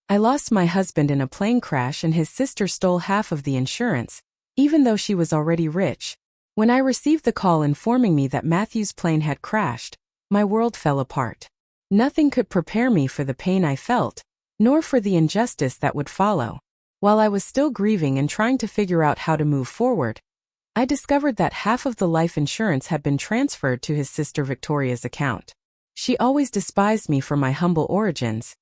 I lost my husband in a plane crash and his sister stole half of the insurance, even though she was already rich. When I received the call informing me that Matthew's plane had crashed, my world fell apart. Nothing could prepare me for the pain I felt, nor for the injustice that would follow. While I was still grieving and trying to figure out how to move forward, I discovered that half of the life insurance had been transferred to his sister Victoria's account. She always despised me for my humble origins,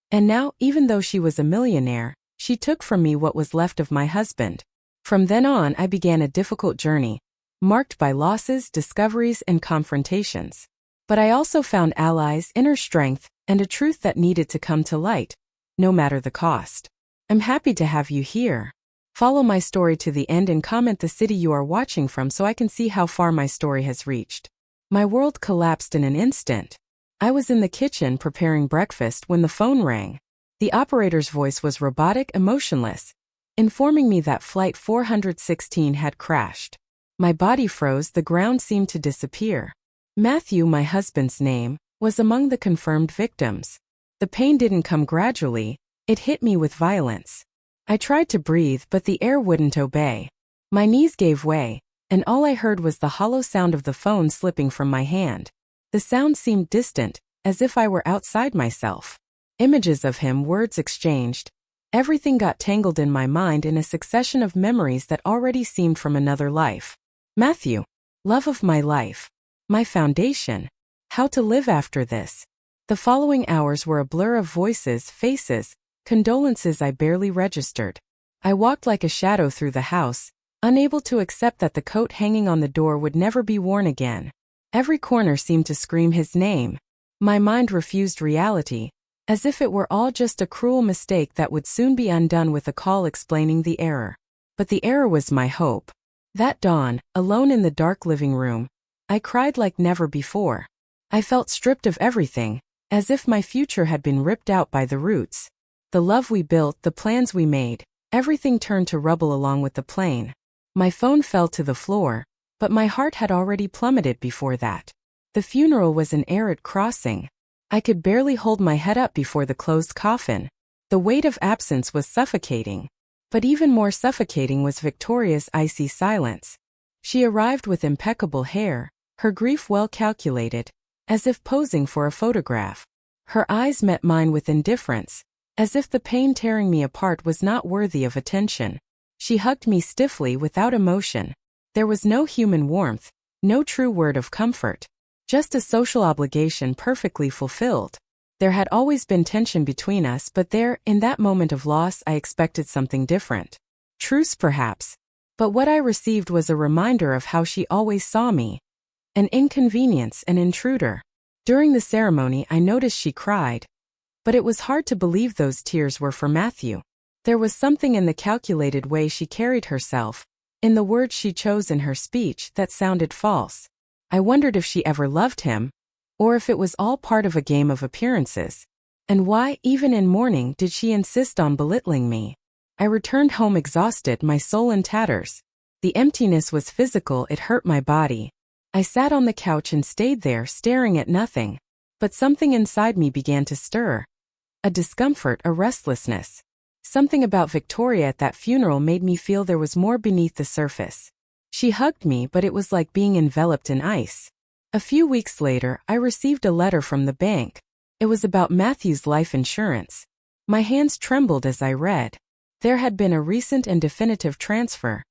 and now, even though she was a millionaire, she took from me what was left of my husband. From then on, I began a difficult journey, marked by losses, discoveries, and confrontations. But I also found allies, inner strength, and a truth that needed to come to light, no matter the cost. I'm happy to have you here. Follow my story to the end and comment the city you are watching from so I can see how far my story has reached. My world collapsed in an instant. I was in the kitchen preparing breakfast when the phone rang. The operator's voice was robotic, emotionless, informing me that Flight 416 had crashed. My body froze, the ground seemed to disappear. Matthew, my husband's name, was among the confirmed victims. The pain didn't come gradually, it hit me with violence. I tried to breathe, but the air wouldn't obey. My knees gave way, and all I heard was the hollow sound of the phone slipping from my hand. The sound seemed distant, as if I were outside myself. Images of him, words exchanged. Everything got tangled in my mind in a succession of memories that already seemed from another life. Matthew, love of my life. My foundation. How to live after this. The following hours were a blur of voices, faces, condolences I barely registered. I walked like a shadow through the house, unable to accept that the coat hanging on the door would never be worn again. Every corner seemed to scream his name. My mind refused reality, as if it were all just a cruel mistake that would soon be undone with a call explaining the error. But the error was my hope. That dawn, alone in the dark living room, I cried like never before. I felt stripped of everything, as if my future had been ripped out by the roots. The love we built, the plans we made, everything turned to rubble along with the plane. My phone fell to the floor, but my heart had already plummeted before that. The funeral was an arid crossing. I could barely hold my head up before the closed coffin. The weight of absence was suffocating. But even more suffocating was Victoria's icy silence. She arrived with impeccable hair, her grief well calculated, as if posing for a photograph. Her eyes met mine with indifference, as if the pain tearing me apart was not worthy of attention. She hugged me stiffly without emotion. There was no human warmth, no true word of comfort, just a social obligation perfectly fulfilled. There had always been tension between us, but there, in that moment of loss, I expected something different. Truce, perhaps. But what I received was a reminder of how she always saw me. An inconvenience, an intruder. During the ceremony, I noticed she cried. But it was hard to believe those tears were for Matthew. There was something in the calculated way she carried herself, in the words she chose in her speech, that sounded false. I wondered if she ever loved him, or if it was all part of a game of appearances. And why, even in mourning, did she insist on belittling me? I returned home exhausted, my soul in tatters. The emptiness was physical, it hurt my body. I sat on the couch and stayed there, staring at nothing. But something inside me began to stir. A discomfort, a restlessness. Something about Victoria at that funeral made me feel there was more beneath the surface. She hugged me, but it was like being enveloped in ice. A few weeks later, I received a letter from the bank. It was about Matthew's life insurance. My hands trembled as I read. There had been a recent and definitive transfer.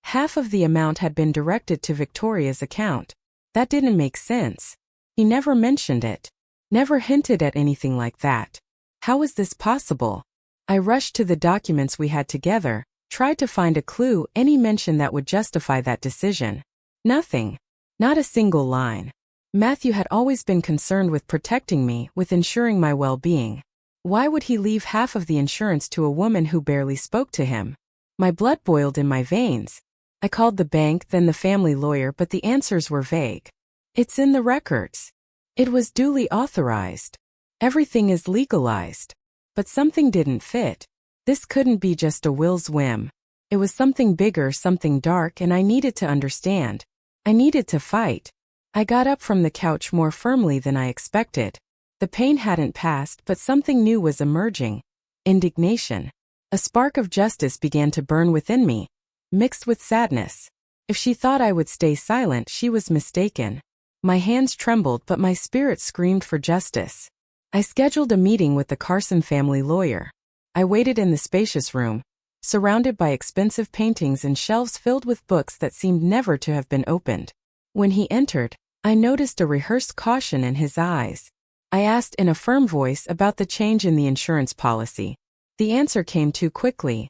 Half of the amount had been directed to Victoria's account. That didn't make sense. He never mentioned it. Never hinted at anything like that. How was this possible? I rushed to the documents we had together, tried to find a clue, any mention that would justify that decision. Nothing. Not a single line. Matthew had always been concerned with protecting me, with ensuring my well-being. Why would he leave half of the insurance to a woman who barely spoke to him? My blood boiled in my veins. I called the bank, then the family lawyer, but the answers were vague. It's in the records. It was duly authorized. Everything is legalized. But something didn't fit. This couldn't be just a Will's whim. It was something bigger, something dark, and I needed to understand. I needed to fight. I got up from the couch more firmly than I expected. The pain hadn't passed, but something new was emerging. indignation. A spark of justice began to burn within me, mixed with sadness. If she thought I would stay silent, she was mistaken. My hands trembled, but my spirit screamed for justice. I scheduled a meeting with the Carson family lawyer. I waited in the spacious room, surrounded by expensive paintings and shelves filled with books that seemed never to have been opened. When he entered, I noticed a rehearsed caution in his eyes. I asked in a firm voice about the change in the insurance policy. The answer came too quickly.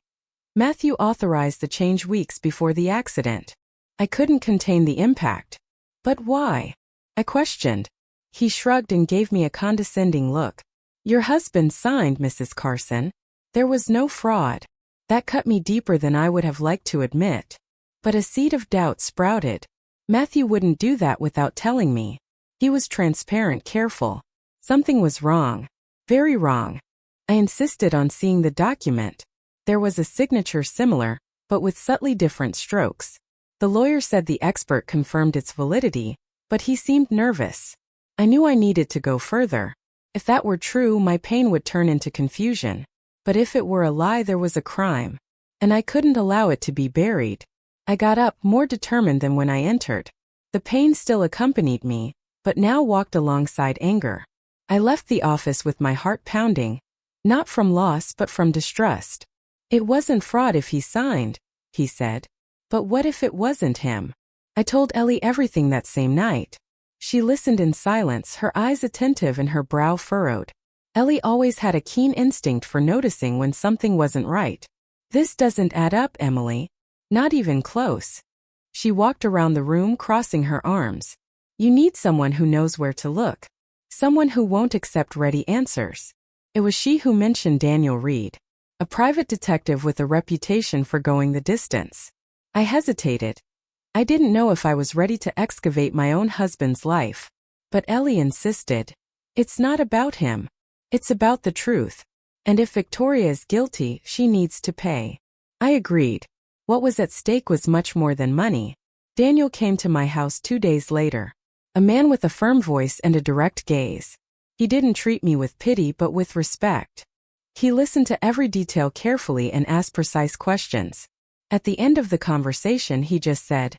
Matthew authorized the change weeks before the accident. I couldn't contain the impact. But why? I questioned. He shrugged and gave me a condescending look. Your husband signed, Mrs. Carson. There was no fraud. That cut me deeper than I would have liked to admit. But a seed of doubt sprouted. Matthew wouldn't do that without telling me. He was transparent, careful. Something was wrong. Very wrong. I insisted on seeing the document. There was a signature similar, but with subtly different strokes. The lawyer said the expert confirmed its validity, but he seemed nervous. I knew I needed to go further. If that were true, my pain would turn into confusion. But if it were a lie, there was a crime. And I couldn't allow it to be buried. I got up, more determined than when I entered. The pain still accompanied me, but now walked alongside anger. I left the office with my heart pounding, not from loss but from distrust. It wasn't fraud if he signed, he said. But what if it wasn't him? I told Ellie everything that same night. She listened in silence, her eyes attentive and her brow furrowed. Ellie always had a keen instinct for noticing when something wasn't right. This doesn't add up, Emily. Not even close. She walked around the room, crossing her arms. You need someone who knows where to look. Someone who won't accept ready answers. It was she who mentioned Daniel Reed, a private detective with a reputation for going the distance. I hesitated. I didn't know if I was ready to excavate my own husband's life. But Ellie insisted. It's not about him. It's about the truth. And if Victoria is guilty, she needs to pay. I agreed. What was at stake was much more than money. Daniel came to my house 2 days later. A man with a firm voice and a direct gaze. He didn't treat me with pity but with respect. He listened to every detail carefully and asked precise questions. At the end of the conversation, he just said,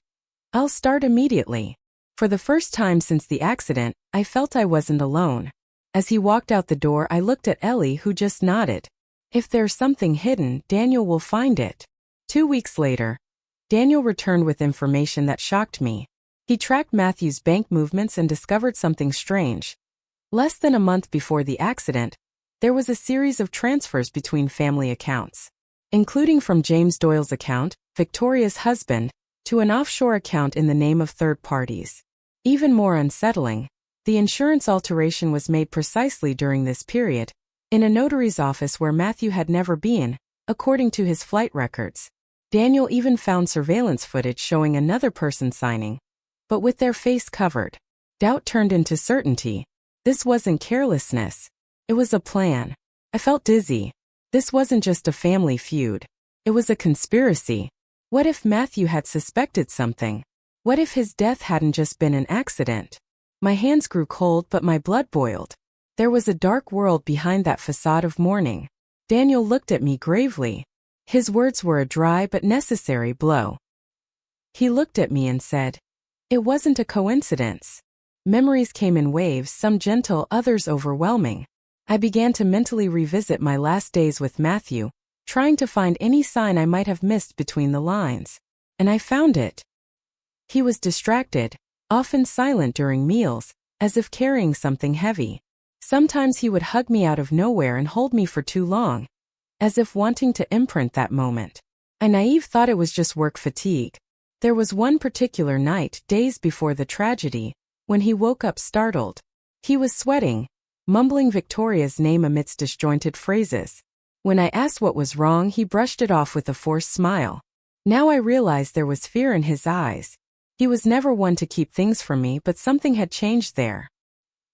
I'll start immediately. For the first time since the accident, I felt I wasn't alone. As he walked out the door, I looked at Ellie, who just nodded. If there's something hidden, Daniel will find it. 2 weeks later, Daniel returned with information that shocked me. He tracked Matthew's bank movements and discovered something strange. Less than a month before the accident, there was a series of transfers between family accounts, including from James Doyle's account, Victoria's husband, to an offshore account in the name of third parties. Even more unsettling, the insurance alteration was made precisely during this period, in a notary's office where Matthew had never been, according to his flight records. Daniel even found surveillance footage showing another person signing, but with their face covered. Doubt turned into certainty. This wasn't carelessness. It was a plan. I felt dizzy. This wasn't just a family feud. It was a conspiracy. What if Matthew had suspected something? What if his death hadn't just been an accident? My hands grew cold, but my blood boiled. There was a dark world behind that facade of mourning. Daniel looked at me gravely. His words were a dry but necessary blow. He looked at me and said, It wasn't a coincidence. Memories came in waves, some gentle, others overwhelming. I began to mentally revisit my last days with Matthew, trying to find any sign I might have missed between the lines. And I found it. He was distracted, often silent during meals, as if carrying something heavy. Sometimes he would hug me out of nowhere and hold me for too long, as if wanting to imprint that moment. I naive thought it was just work fatigue. There was one particular night, days before the tragedy, when he woke up startled. He was sweating, mumbling Victoria's name amidst disjointed phrases. When I asked what was wrong, he brushed it off with a forced smile. Now I realized there was fear in his eyes. He was never one to keep things from me, but something had changed there.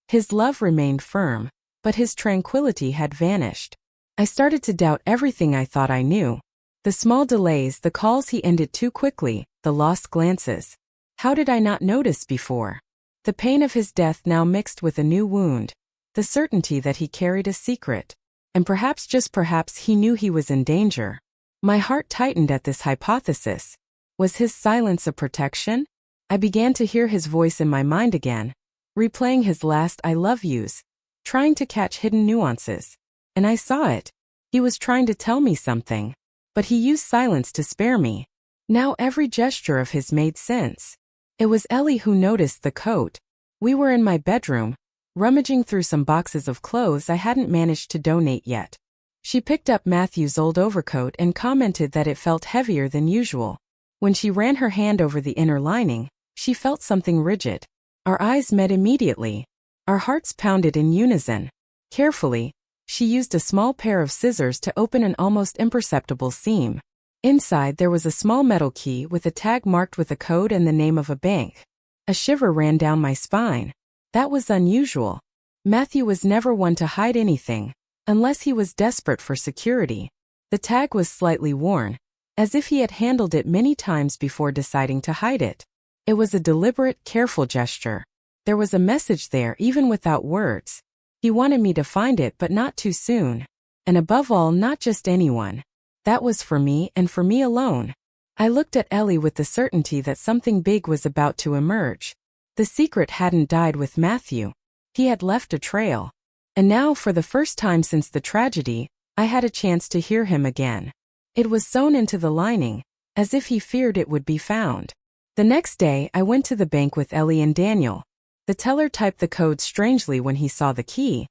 His love remained firm, but his tranquility had vanished. I started to doubt everything I thought I knew. The small delays, the calls he ended too quickly, the lost glances. How did I not notice before? The pain of his death now mixed with a new wound, the certainty that he carried a secret. And perhaps, just perhaps, he knew he was in danger. My heart tightened at this hypothesis. Was his silence a protection? I began to hear his voice in my mind again, replaying his last "I love yous," trying to catch hidden nuances. And I saw it. He was trying to tell me something. But he used silence to spare me. Now every gesture of his made sense. It was Ellie who noticed the coat. We were in my bedroom, rummaging through some boxes of clothes I hadn't managed to donate yet. She picked up Matthew's old overcoat and commented that it felt heavier than usual. When she ran her hand over the inner lining, she felt something rigid. Our eyes met immediately. Our hearts pounded in unison. Carefully, she used a small pair of scissors to open an almost imperceptible seam. Inside there was a small metal key with a tag marked with a code and the name of a bank. A shiver ran down my spine. That was unusual. Matthew was never one to hide anything, unless he was desperate for security. The tag was slightly worn, as if he had handled it many times before deciding to hide it. It was a deliberate, careful gesture. There was a message there even without words. He wanted me to find it, but not too soon. And above all, not just anyone. That was for me and for me alone. I looked at Ellie with the certainty that something big was about to emerge. The secret hadn't died with Matthew. He had left a trail. And now, for the first time since the tragedy, I had a chance to hear him again. It was sewn into the lining, as if he feared it would be found. The next day, I went to the bank with Ellie and Daniel. The teller typed the code strangely when he saw the key,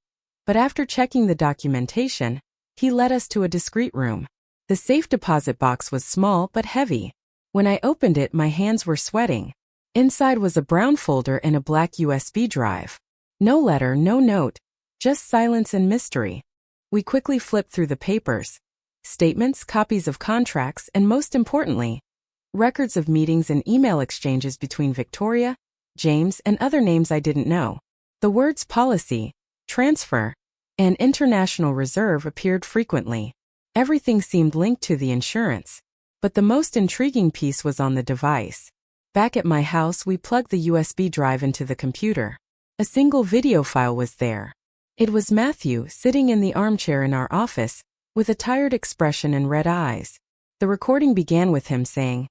but after checking the documentation, he led us to a discreet room. The safe deposit box was small but heavy. When I opened it, my hands were sweating. Inside was a brown folder and a black USB drive. No letter, no note, just silence and mystery. We quickly flipped through the papers. Statements, copies of contracts, and most importantly, records of meetings and email exchanges between Victoria, James, and other names I didn't know. The words policy, transfer, and international reserve appeared frequently. Everything seemed linked to the insurance. But the most intriguing piece was on the device. Back at my house, we plugged the USB drive into the computer. A single video file was there. It was Matthew sitting in the armchair in our office, with a tired expression and red eyes. The recording began with him saying,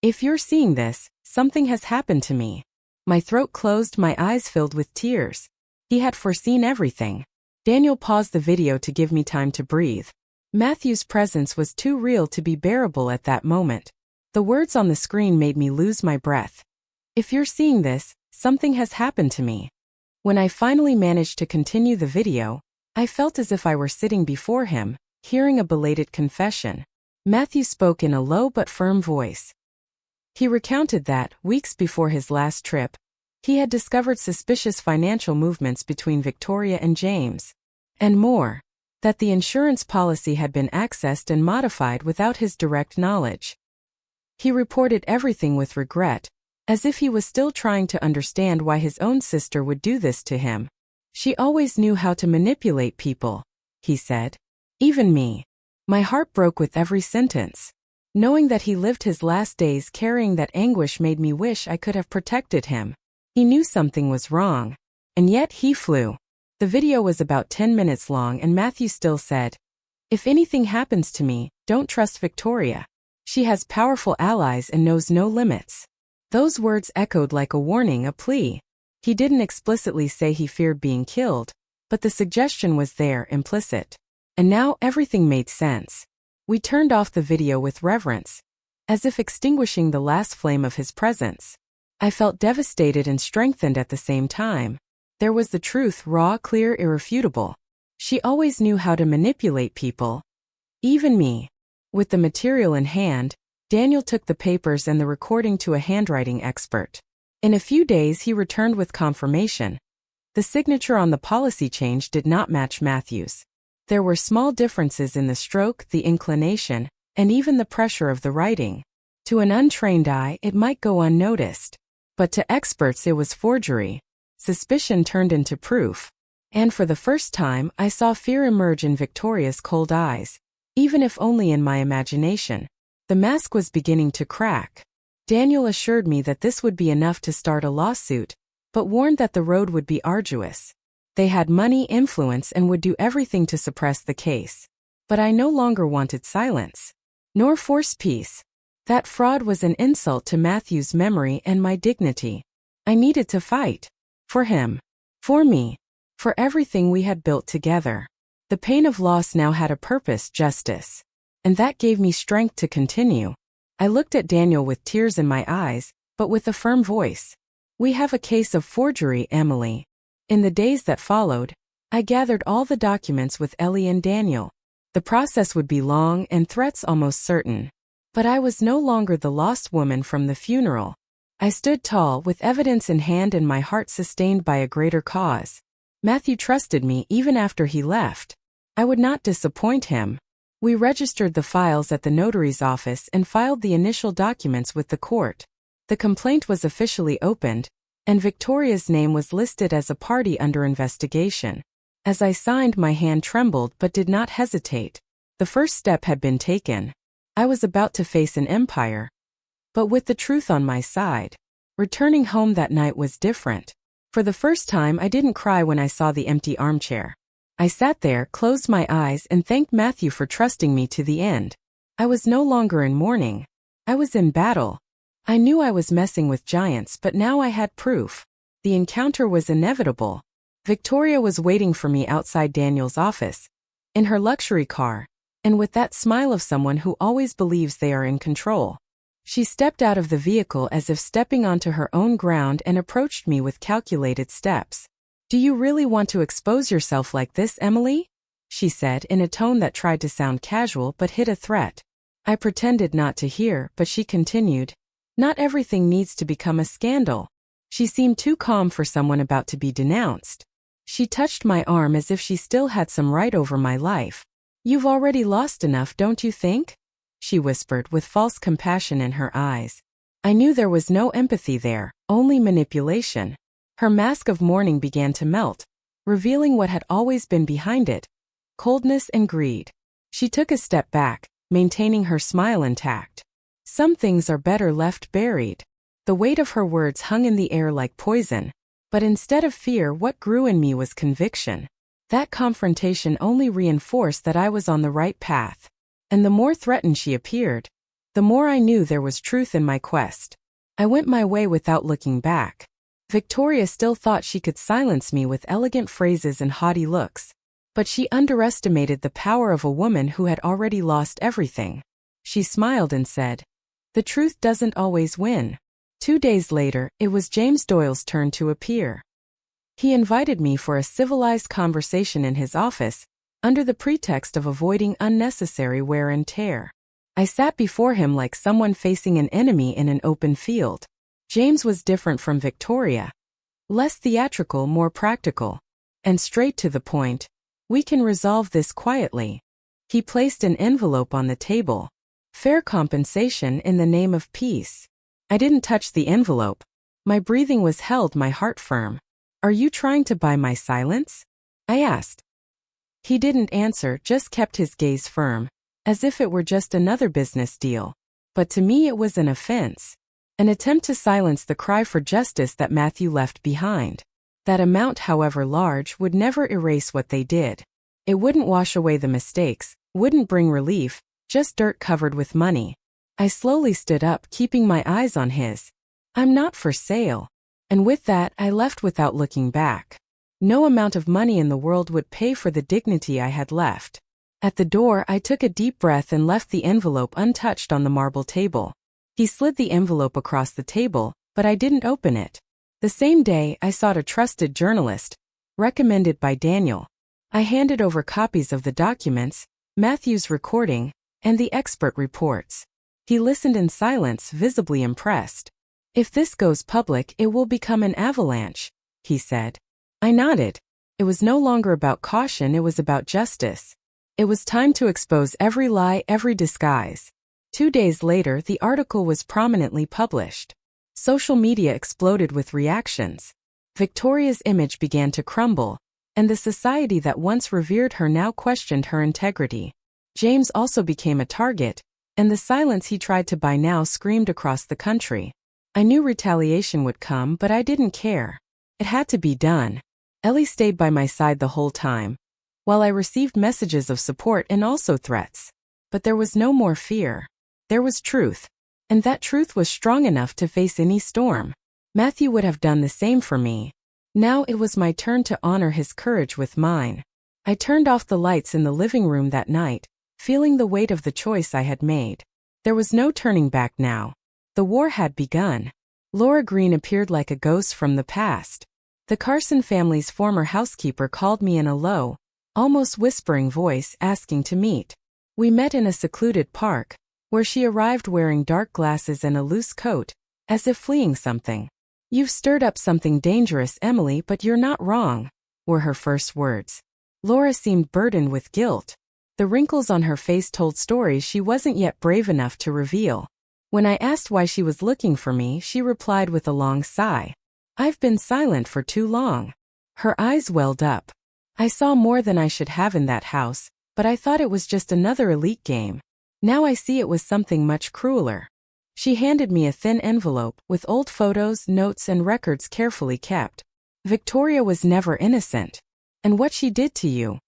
"If you're seeing this, something has happened to me." My throat closed, my eyes filled with tears. He had foreseen everything. Daniel paused the video to give me time to breathe. Matthew's presence was too real to be bearable at that moment. The words on the screen made me lose my breath. "If you're seeing this, something has happened to me." When I finally managed to continue the video, I felt as if I were sitting before him, hearing a belated confession. Matthew spoke in a low but firm voice. He recounted that, weeks before his last trip, he had discovered suspicious financial movements between Victoria and James. And more, that the insurance policy had been accessed and modified without his direct knowledge. He reported everything with regret, as if he was still trying to understand why his own sister would do this to him. "She always knew how to manipulate people," he said. "Even me." My heart broke with every sentence. Knowing that he lived his last days carrying that anguish made me wish I could have protected him. He knew something was wrong. And yet he flew. The video was about 10 minutes long and Matthew still said, "If anything happens to me, don't trust Victoria. She has powerful allies and knows no limits." Those words echoed like a warning, a plea. He didn't explicitly say he feared being killed, but the suggestion was there, implicit. And now everything made sense. We turned off the video with reverence, as if extinguishing the last flame of his presence. I felt devastated and strengthened at the same time. There was the truth, raw, clear, irrefutable. She always knew how to manipulate people. Even me. With the material in hand, Daniel took the papers and the recording to a handwriting expert. In a few days he returned with confirmation. The signature on the policy change did not match Matthew's. There were small differences in the stroke, the inclination, and even the pressure of the writing. To an untrained eye, it might go unnoticed. But to experts it was forgery. Suspicion turned into proof. And for the first time, I saw fear emerge in Victoria's cold eyes, even if only in my imagination. The mask was beginning to crack. Daniel assured me that this would be enough to start a lawsuit, but warned that the road would be arduous. They had money, influence, and would do everything to suppress the case. But I no longer wanted silence, nor forced peace. That fraud was an insult to Matthew's memory and my dignity. I needed to fight. For him. For me. For everything we had built together. The pain of loss now had a purpose, justice. And that gave me strength to continue. I looked at Daniel with tears in my eyes, but with a firm voice. We have a case of forgery, Emily. In the days that followed, I gathered all the documents with Ellie and Daniel. The process would be long and threats almost certain. But I was no longer the lost woman from the funeral. I stood tall, with evidence in hand and my heart sustained by a greater cause. Matthew trusted me even after he left. I would not disappoint him. We registered the files at the notary's office and filed the initial documents with the court. The complaint was officially opened, and Victoria's name was listed as a party under investigation. As I signed, my hand trembled but did not hesitate. The first step had been taken. I was about to face an empire. But with the truth on my side. Returning home that night was different. For the first time, I didn't cry when I saw the empty armchair. I sat there, closed my eyes, and thanked Matthew for trusting me to the end. I was no longer in mourning. I was in battle. I knew I was messing with giants, but now I had proof. The encounter was inevitable. Victoria was waiting for me outside Daniel's office, in her luxury car, and with that smile of someone who always believes they are in control. She stepped out of the vehicle as if stepping onto her own ground and approached me with calculated steps. "Do you really want to expose yourself like this, Emily?" she said in a tone that tried to sound casual but hid a threat. I pretended not to hear, but she continued, "Not everything needs to become a scandal." She seemed too calm for someone about to be denounced. She touched my arm as if she still had some right over my life. "You've already lost enough, don't you think?" she whispered with false compassion in her eyes. I knew there was no empathy there, only manipulation. Her mask of mourning began to melt, revealing what had always been behind it: coldness and greed. She took a step back, maintaining her smile intact. "Some things are better left buried." The weight of her words hung in the air like poison, but instead of fear, what grew in me was conviction. That confrontation only reinforced that I was on the right path. And the more threatened she appeared, the more I knew there was truth in my quest. I went my way without looking back. Victoria still thought she could silence me with elegant phrases and haughty looks, but she underestimated the power of a woman who had already lost everything. She smiled and said, "The truth doesn't always win." 2 days later, it was James Doyle's turn to appear. He invited me for a civilized conversation in his office, under the pretext of avoiding unnecessary wear and tear. I sat before him like someone facing an enemy in an open field. James was different from Victoria. Less theatrical, more practical. And straight to the point. "We can resolve this quietly." He placed an envelope on the table. "Fair compensation in the name of peace." I didn't touch the envelope. My breathing was held, my heart firm. "Are you trying to buy my silence?" I asked. He didn't answer, just kept his gaze firm, as if it were just another business deal. But to me it was an offense. An attempt to silence the cry for justice that Matthew left behind. That amount, however large, would never erase what they did. It wouldn't wash away the mistakes, wouldn't bring relief, just dirt covered with money. I slowly stood up, keeping my eyes on his. "I'm not for sale." And with that, I left without looking back. No amount of money in the world would pay for the dignity I had left. At the door, I took a deep breath and left the envelope untouched on the marble table. He slid the envelope across the table, but I didn't open it. The same day, I sought a trusted journalist, recommended by Daniel. I handed over copies of the documents, Matthew's recording, and the expert reports. He listened in silence, visibly impressed. "If this goes public, it will become an avalanche," he said. I nodded. It was no longer about caution, it was about justice. It was time to expose every lie, every disguise. 2 days later, the article was prominently published. Social media exploded with reactions. Victoria's image began to crumble, and the society that once revered her now questioned her integrity. James also became a target, and the silence he tried to buy now screamed across the country. I knew retaliation would come, but I didn't care. It had to be done. Ellie stayed by my side the whole time, while I received messages of support and also threats. But there was no more fear. There was truth. And that truth was strong enough to face any storm. Matthew would have done the same for me. Now it was my turn to honor his courage with mine. I turned off the lights in the living room that night, feeling the weight of the choice I had made. There was no turning back now. The war had begun. Laura Green appeared like a ghost from the past. The Carson family's former housekeeper called me in a low, almost whispering voice, asking to meet. We met in a secluded park, where she arrived wearing dark glasses and a loose coat, as if fleeing something. "You've stirred up something dangerous, Emily, but you're not wrong," were her first words. Laura seemed burdened with guilt. The wrinkles on her face told stories she wasn't yet brave enough to reveal. When I asked why she was looking for me, she replied with a long sigh. "I've been silent for too long." Her eyes welled up. "I saw more than I should have in that house, but I thought it was just another elite game. Now I see it was something much crueler." She handed me a thin envelope with old photos, notes, and records carefully kept. "Victoria was never innocent. And what she did to you,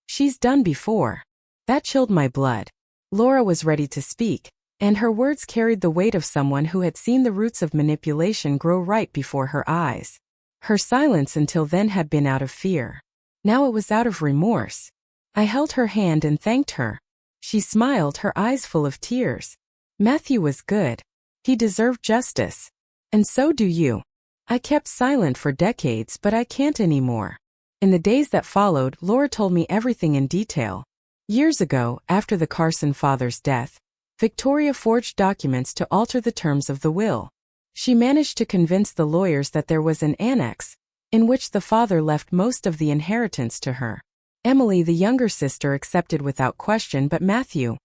she's done before." That chilled my blood. Laura was ready to speak, and her words carried the weight of someone who had seen the roots of manipulation grow right before her eyes. Her silence until then had been out of fear. Now it was out of remorse. I held her hand and thanked her. She smiled, her eyes full of tears. "Matthew was good. He deserved justice. And so do you." I kept silent for decades, but I can't anymore. In the days that followed, Laura told me everything in detail. Years ago, after the Carson father's death, Victoria forged documents to alter the terms of the will. She managed to convince the lawyers that there was an annex, in which the father left most of the inheritance to her. Emily, the younger sister, accepted without question, but Matthew,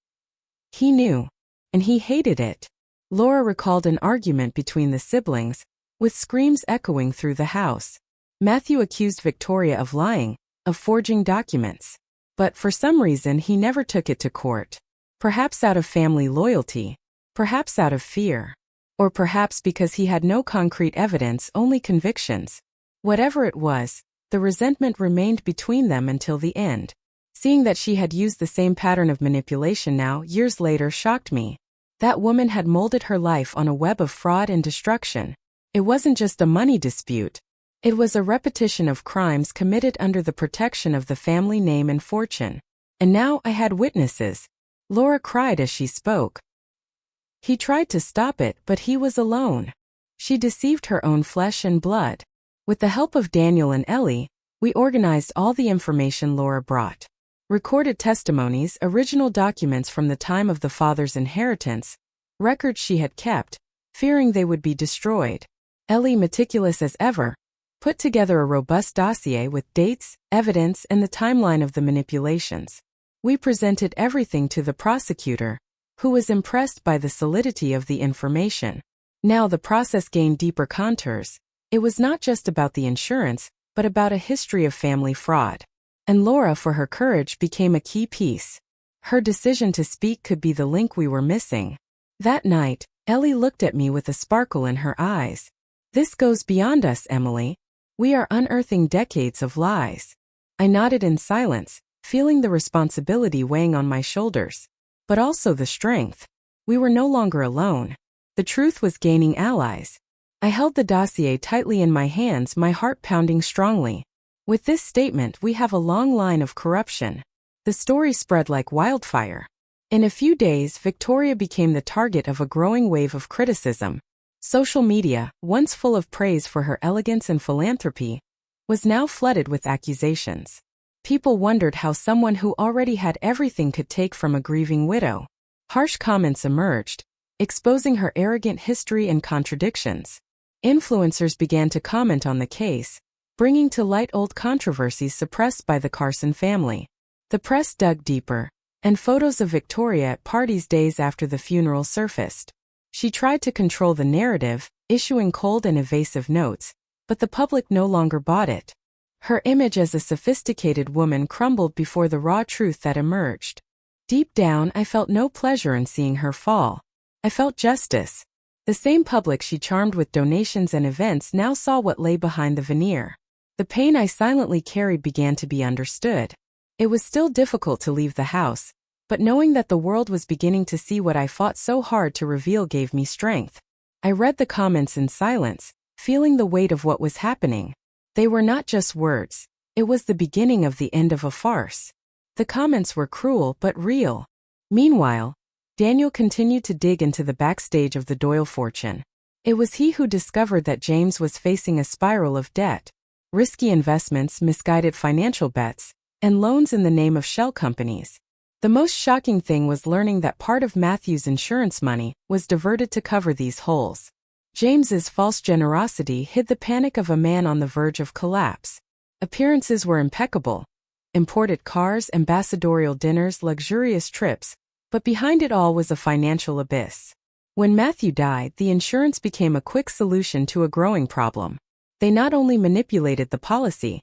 he knew. And he hated it. Laura recalled an argument between the siblings, with screams echoing through the house. Matthew accused Victoria of lying, of forging documents. But for some reason he never took it to court. Perhaps out of family loyalty, perhaps out of fear, or perhaps because he had no concrete evidence, only convictions. Whatever it was, the resentment remained between them until the end. Seeing that she had used the same pattern of manipulation now, years later, shocked me. That woman had molded her life on a web of fraud and destruction. It wasn't just a money dispute. It was a repetition of crimes committed under the protection of the family name and fortune. And now I had witnesses. Laura cried as she spoke. He tried to stop it, but he was alone. She deceived her own flesh and blood. With the help of Daniel and Ellie, we organized all the information Laura brought. Recorded testimonies, original documents from the time of the father's inheritance, records she had kept, fearing they would be destroyed. Ellie, meticulous as ever, put together a robust dossier with dates, evidence, and the timeline of the manipulations. We presented everything to the prosecutor, who was impressed by the solidity of the information. Now the process gained deeper contours. It was not just about the insurance, but about a history of family fraud. And Laura, for her courage, became a key piece. Her decision to speak could be the link we were missing. That night, Ellie looked at me with a sparkle in her eyes. "This goes beyond us, Emily. We are unearthing decades of lies." I nodded in silence, feeling the responsibility weighing on my shoulders. But also the strength. We were no longer alone. The truth was gaining allies. I held the dossier tightly in my hands, my heart pounding strongly. With this statement, we have a long line of corruption. The story spread like wildfire. In a few days, Victoria became the target of a growing wave of criticism. Social media, once full of praise for her elegance and philanthropy, was now flooded with accusations. People wondered how someone who already had everything could take from a grieving widow. Harsh comments emerged, exposing her arrogant history and contradictions. Influencers began to comment on the case, bringing to light old controversies suppressed by the Carson family. The press dug deeper, and photos of Victoria at parties days after the funeral surfaced. She tried to control the narrative, issuing cold and evasive notes, but the public no longer bought it. Her image as a sophisticated woman crumbled before the raw truth that emerged. Deep down, I felt no pleasure in seeing her fall. I felt justice. The same public she charmed with donations and events now saw what lay behind the veneer. The pain I silently carried began to be understood. It was still difficult to leave the house, but knowing that the world was beginning to see what I fought so hard to reveal gave me strength. I read the comments in silence, feeling the weight of what was happening. They were not just words. It was the beginning of the end of a farce. The comments were cruel but real. Meanwhile, Daniel continued to dig into the backstage of the Doyle fortune. It was he who discovered that James was facing a spiral of debt, risky investments, misguided financial bets, and loans in the name of shell companies. The most shocking thing was learning that part of Matthew's insurance money was diverted to cover these holes. James's false generosity hid the panic of a man on the verge of collapse. Appearances were impeccable. Imported cars, ambassadorial dinners, luxurious trips, but behind it all was a financial abyss. When Matthew died, the insurance became a quick solution to a growing problem. They not only manipulated the policy,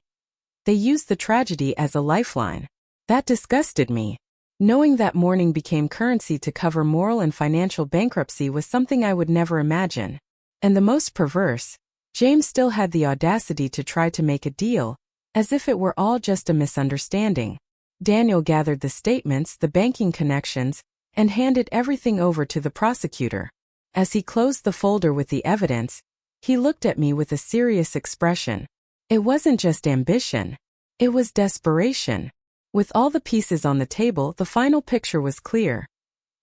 they used the tragedy as a lifeline. That disgusted me. Knowing that mourning became currency to cover moral and financial bankruptcy was something I would never imagine. And the most perverse, James still had the audacity to try to make a deal, as if it were all just a misunderstanding. Daniel gathered the statements, the banking connections, and handed everything over to the prosecutor. As he closed the folder with the evidence, he looked at me with a serious expression. It wasn't just ambition. It was desperation. With all the pieces on the table, the final picture was clear.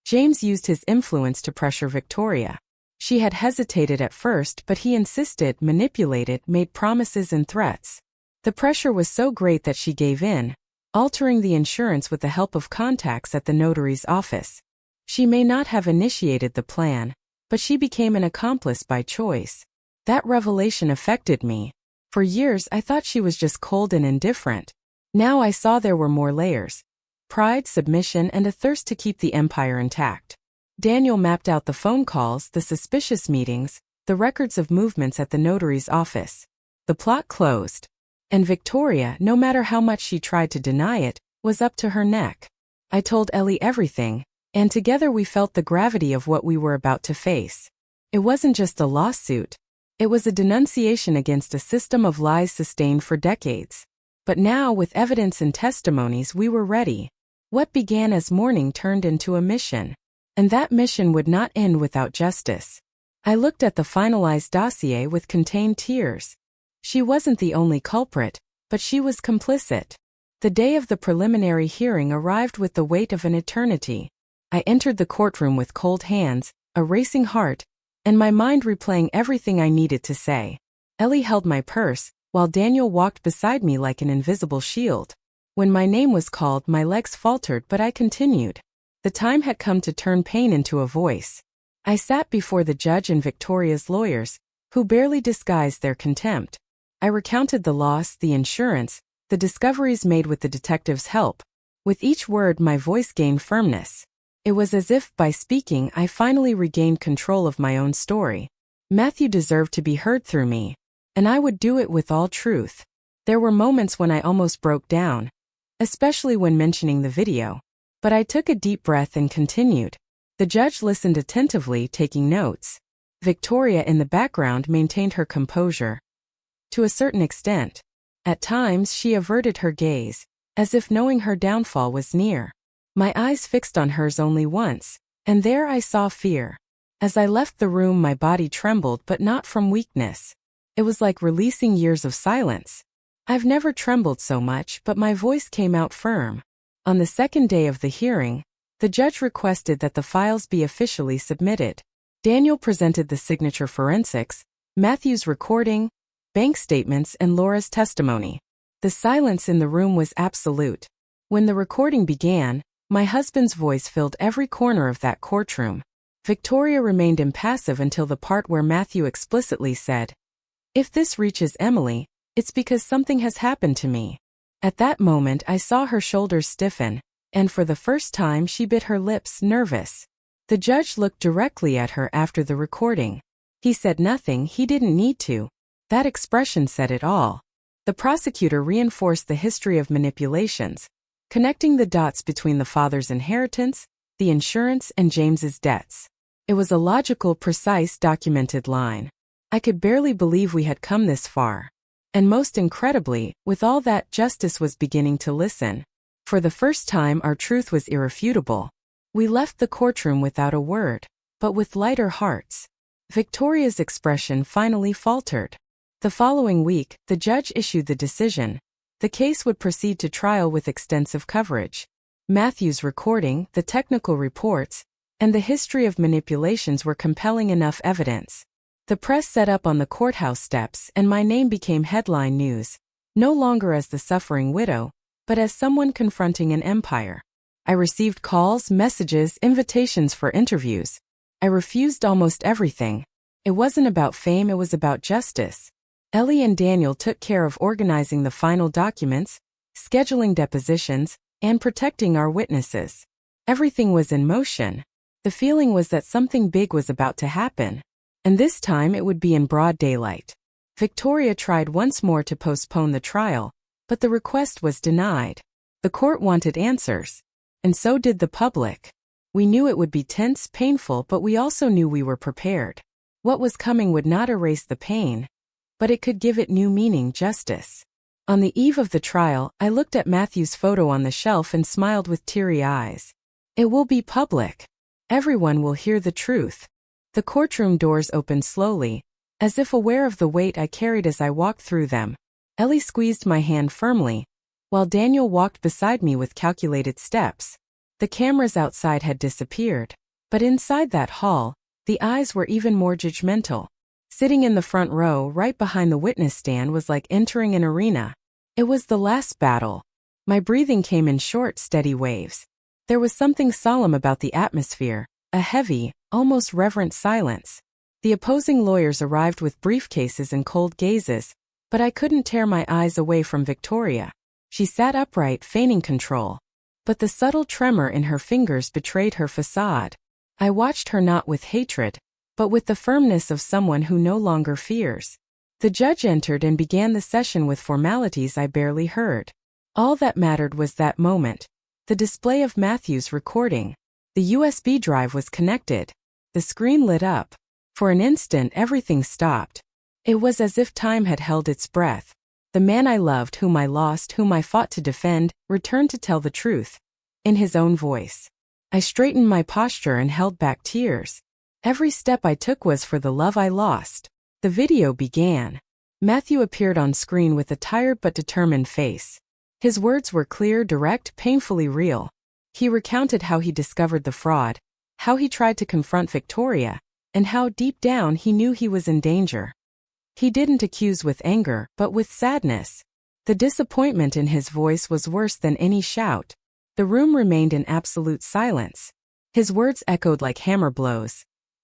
James used his influence to pressure Victoria. She had hesitated at first, but he insisted, manipulated, made promises and threats. The pressure was so great that she gave in, altering the insurance with the help of contacts at the notary's office. She may not have initiated the plan, but she became an accomplice by choice. That revelation affected me. For years I thought she was just cold and indifferent. Now I saw there were more layers. Pride, submission, and a thirst to keep the empire intact. Daniel mapped out the phone calls, the suspicious meetings, the records of movements at the notary's office. The plot closed. And Victoria, no matter how much she tried to deny it, was up to her neck. I told Ellie everything, and together we felt the gravity of what we were about to face. It wasn't just a lawsuit. It was a denunciation against a system of lies sustained for decades. But now, with evidence and testimonies, we were ready. What began as mourning turned into a mission. And that mission would not end without justice. I looked at the finalized dossier with contained tears. She wasn't the only culprit, but she was complicit. The day of the preliminary hearing arrived with the weight of an eternity. I entered the courtroom with cold hands, a racing heart, and my mind replaying everything I needed to say. Ellie held my purse, while Daniel walked beside me like an invisible shield. When my name was called, my legs faltered, but I continued. The time had come to turn pain into a voice. I sat before the judge and Victoria's lawyers, who barely disguised their contempt. I recounted the loss, the insurance, the discoveries made with the detective's help. With each word, my voice gained firmness. It was as if, by speaking, I finally regained control of my own story. Matthew deserved to be heard through me, and I would do it with all truth. There were moments when I almost broke down, especially when mentioning the video. But I took a deep breath and continued. The judge listened attentively, taking notes. Victoria in the background maintained her composure. To a certain extent. At times she averted her gaze, as if knowing her downfall was near. My eyes fixed on hers only once, and there I saw fear. As I left the room, my body trembled, but not from weakness. It was like releasing years of silence. I've never trembled so much, but my voice came out firm. On the second day of the hearing, the judge requested that the files be officially submitted. Daniel presented the signature forensics, Matthew's recording, bank statements, and Laura's testimony. The silence in the room was absolute. When the recording began, my husband's voice filled every corner of that courtroom. Victoria remained impassive until the part where Matthew explicitly said, "If this reaches Emily, it's because something has happened to me." At that moment I saw her shoulders stiffen, and for the first time she bit her lips, nervous. The judge looked directly at her after the recording. He said nothing, he didn't need to. That expression said it all. The prosecutor reinforced the history of manipulations, connecting the dots between the father's inheritance, the insurance, and James's debts. It was a logical, precise, documented line. I could barely believe we had come this far. And most incredibly, with all that, justice was beginning to listen. For the first time, our truth was irrefutable. We left the courtroom without a word, but with lighter hearts. Victoria's expression finally faltered. The following week, the judge issued the decision. The case would proceed to trial with extensive coverage. Matthew's recording, the technical reports, and the history of manipulations were compelling enough evidence. The press set up on the courthouse steps, and my name became headline news, no longer as the suffering widow, but as someone confronting an empire. I received calls, messages, invitations for interviews. I refused almost everything. It wasn't about fame, it was about justice. Ellie and Daniel took care of organizing the final documents, scheduling depositions, and protecting our witnesses. Everything was in motion. The feeling was that something big was about to happen. And this time it would be in broad daylight. Victoria tried once more to postpone the trial, but the request was denied. The court wanted answers. And so did the public. We knew it would be tense, painful, but we also knew we were prepared. What was coming would not erase the pain, but it could give it new meaning, justice. On the eve of the trial, I looked at Matthew's photo on the shelf and smiled with teary eyes. It will be public. Everyone will hear the truth. The courtroom doors opened slowly, as if aware of the weight I carried as I walked through them. Ellie squeezed my hand firmly, while Daniel walked beside me with calculated steps. The cameras outside had disappeared, but inside that hall, the eyes were even more judgmental. Sitting in the front row, right behind the witness stand, was like entering an arena. It was the last battle. My breathing came in short, steady waves. There was something solemn about the atmosphere, a heavy, almost reverent silence. The opposing lawyers arrived with briefcases and cold gazes, but I couldn't tear my eyes away from Victoria. She sat upright, feigning control. But the subtle tremor in her fingers betrayed her facade. I watched her not with hatred, but with the firmness of someone who no longer fears. The judge entered and began the session with formalities I barely heard. All that mattered was that moment. The display of Matthew's recording. The USB drive was connected. The screen lit up. For an instant, everything stopped. It was as if time had held its breath. The man I loved, whom I lost, whom I fought to defend, returned to tell the truth. In his own voice. I straightened my posture and held back tears. Every step I took was for the love I lost. The video began. Matthew appeared on screen with a tired but determined face. His words were clear, direct, painfully real. He recounted how he discovered the fraud, how he tried to confront Victoria, and how deep down he knew he was in danger. He didn't accuse with anger, but with sadness. The disappointment in his voice was worse than any shout. The room remained in absolute silence. His words echoed like hammer blows.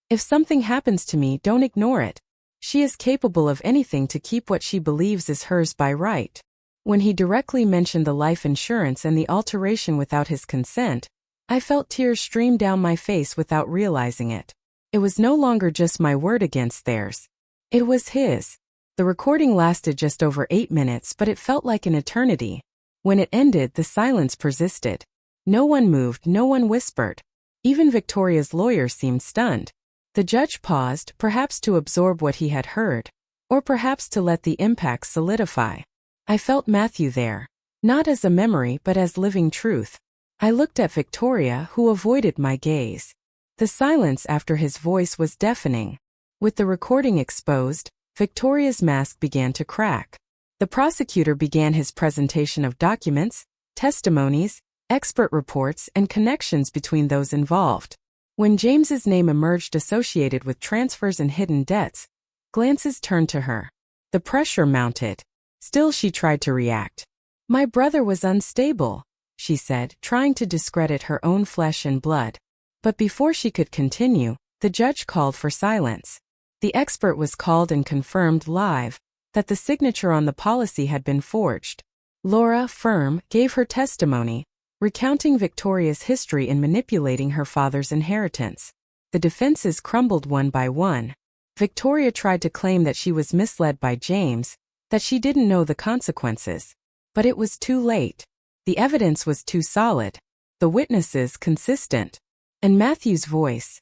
If something happens to me, don't ignore it. She is capable of anything to keep what she believes is hers by right. When he directly mentioned the life insurance and the alteration without his consent, I felt tears stream down my face without realizing it. It was no longer just my word against theirs. It was his. The recording lasted just over 8 minutes, but it felt like an eternity. When it ended, the silence persisted. No one moved, no one whispered. Even Victoria's lawyer seemed stunned. The judge paused, perhaps to absorb what he had heard, or perhaps to let the impact solidify. I felt Matthew there, not as a memory but as living truth. I looked at Victoria, who avoided my gaze. The silence after his voice was deafening. With the recording exposed, Victoria's mask began to crack. The prosecutor began his presentation of documents, testimonies, expert reports, and connections between those involved. When James's name emerged associated with transfers and hidden debts, glances turned to her. The pressure mounted. Still she tried to react. My brother was unstable, she said, trying to discredit her own flesh and blood. But before she could continue, the judge called for silence. The expert was called and confirmed live that the signature on the policy had been forged. Laura, firm, gave her testimony, recounting Victoria's history in manipulating her father's inheritance. The defenses crumbled one by one. Victoria tried to claim that she was misled by James, that she didn't know the consequences. But it was too late. The evidence was too solid. The witnesses consistent. And Matthew's voice.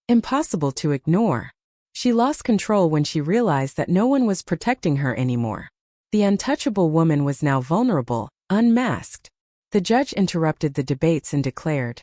Impossible to ignore. She lost control when she realized that no one was protecting her anymore. The untouchable woman was now vulnerable, unmasked. The judge interrupted the debates and declared.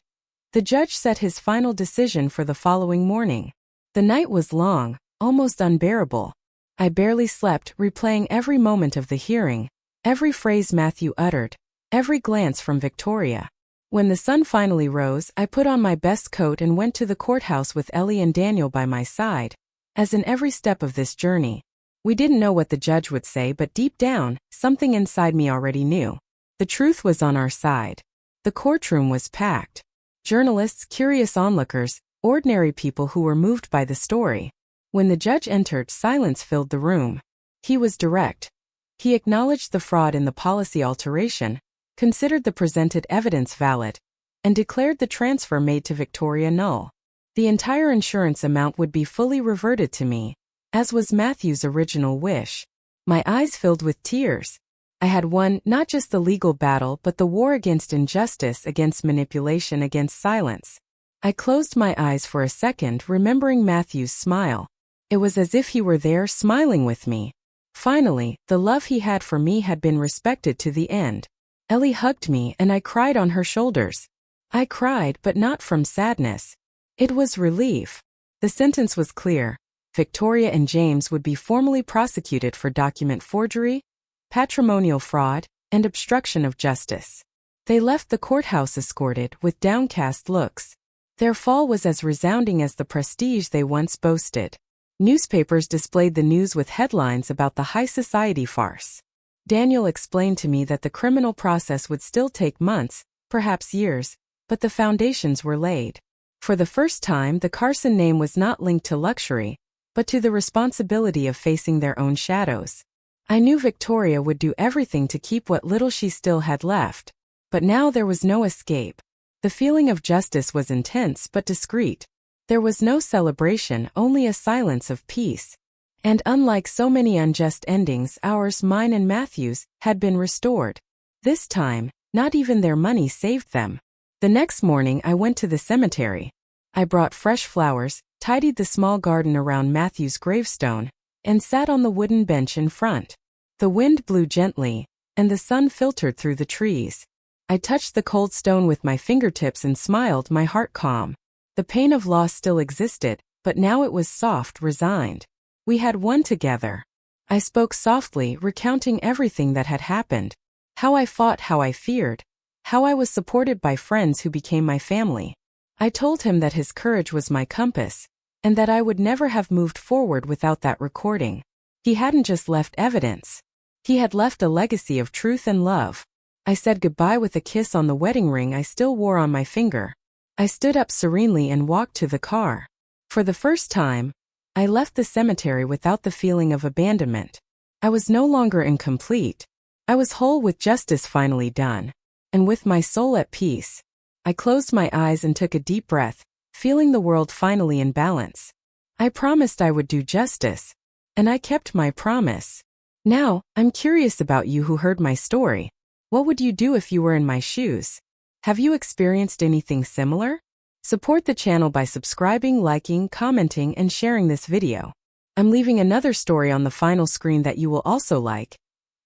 The judge set his final decision for the following morning. The night was long, almost unbearable. I barely slept, replaying every moment of the hearing, every phrase Matthew uttered, every glance from Victoria. When the sun finally rose, I put on my best coat and went to the courthouse with Ellie and Daniel by my side. As in every step of this journey, we didn't know what the judge would say, but deep down, something inside me already knew. The truth was on our side. The courtroom was packed. Journalists, curious onlookers, ordinary people who were moved by the story. When the judge entered, silence filled the room. He was direct. He acknowledged the fraud in the policy alteration, considered the presented evidence valid, and declared the transfer made to Victoria null. The entire insurance amount would be fully reverted to me, as was Matthew's original wish. My eyes filled with tears. I had won not just the legal battle but the war against injustice, against manipulation, against silence. I closed my eyes for a second, remembering Matthew's smile. It was as if he were there, smiling with me. Finally, the love he had for me had been respected to the end. Ellie hugged me and I cried on her shoulders. I cried, but not from sadness. It was relief. The sentence was clear. Victoria and James would be formally prosecuted for document forgery, patrimonial fraud, and obstruction of justice. They left the courthouse escorted with downcast looks. Their fall was as resounding as the prestige they once boasted. Newspapers displayed the news with headlines about the high society farce. Daniel explained to me that the criminal process would still take months, perhaps years, but the foundations were laid. For the first time, the Carson name was not linked to luxury, but to the responsibility of facing their own shadows. I knew Victoria would do everything to keep what little she still had left, but now there was no escape. The feeling of justice was intense but discreet. There was no celebration, only a silence of peace. And unlike so many unjust endings, ours, mine and Matthew's, had been restored. This time, not even their money saved them. The next morning I went to the cemetery. I brought fresh flowers, tidied the small garden around Matthew's gravestone, and sat on the wooden bench in front. The wind blew gently, and the sun filtered through the trees. I touched the cold stone with my fingertips and smiled, my heart calm. The pain of loss still existed, but now it was soft, resigned. We had won together. I spoke softly, recounting everything that had happened. How I fought, how I feared. How I was supported by friends who became my family. I told him that his courage was my compass, and that I would never have moved forward without that recording. He hadn't just left evidence. He had left a legacy of truth and love. I said goodbye with a kiss on the wedding ring I still wore on my finger. I stood up serenely and walked to the car. For the first time, I left the cemetery without the feeling of abandonment. I was no longer incomplete. I was whole with justice finally done, and with my soul at peace. I closed my eyes and took a deep breath, feeling the world finally in balance. I promised I would do justice, and I kept my promise. Now, I'm curious about you who heard my story. What would you do if you were in my shoes? Have you experienced anything similar? Support the channel by subscribing, liking, commenting, and sharing this video. I'm leaving another story on the final screen that you will also like,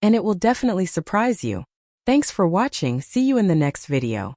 and it will definitely surprise you. Thanks for watching. See you in the next video.